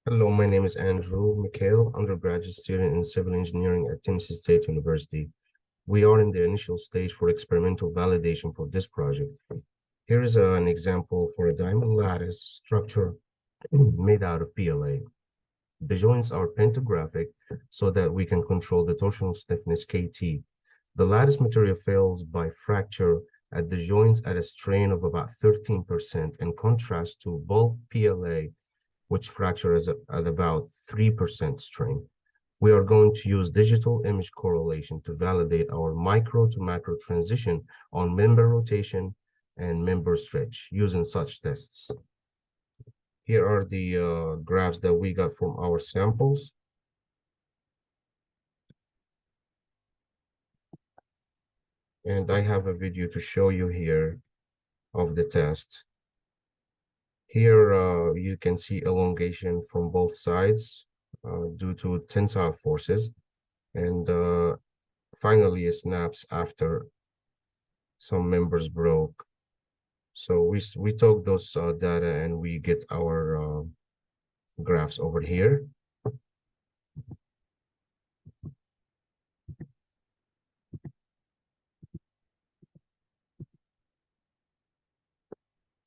Hello, my name is Andrew Mikhail, undergraduate student in civil engineering at Tennessee State University. We are in the initial stage for experimental validation for this project. Here is an example for a diamond lattice structure made out of PLA. The joints are pantographic so that we can control the torsional stiffness KT. The lattice material fails by fracture at the joints at a strain of about 13% in contrast to bulk PLA, which fractures at about 3% strain. We are going to use digital image correlation to validate our micro to macro transition on member rotation and member stretch using such tests. Here are the graphs that we got from our samples. And I have a video to show you here of the test. Here you can see elongation from both sides due to tensile forces. And finally, it snaps after some members broke. So we took those data and we get our graphs over here.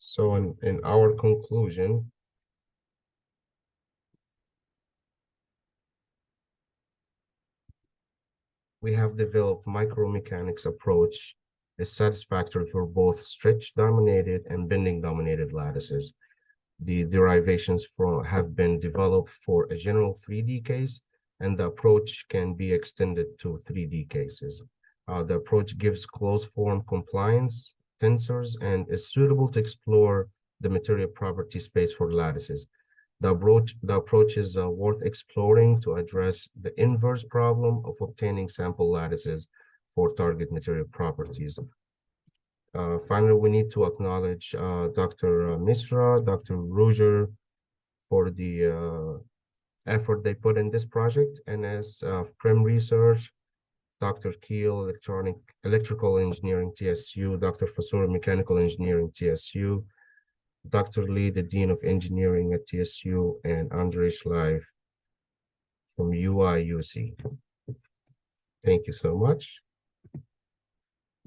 So in our conclusion, we have developed micromechanics approach is satisfactory for both stretch-dominated and bending-dominated lattices. The derivations have been developed for a general 3D case, and the approach can be extended to 3D cases. The approach gives closed form compliance tensors and is suitable to explore the material property space for lattices. The approach is worth exploring to address the inverse problem of obtaining sample lattices for target material properties. Finally, we need to acknowledge Dr. Misra, Dr. Ruger for the effort they put in this project, and as Prem Research, Dr. Keel, Electrical Engineering, TSU, Dr. Fasur, Mechanical Engineering, TSU, Dr. Lee, the Dean of Engineering at TSU, and Andre Schleif from UIUC. Thank you so much.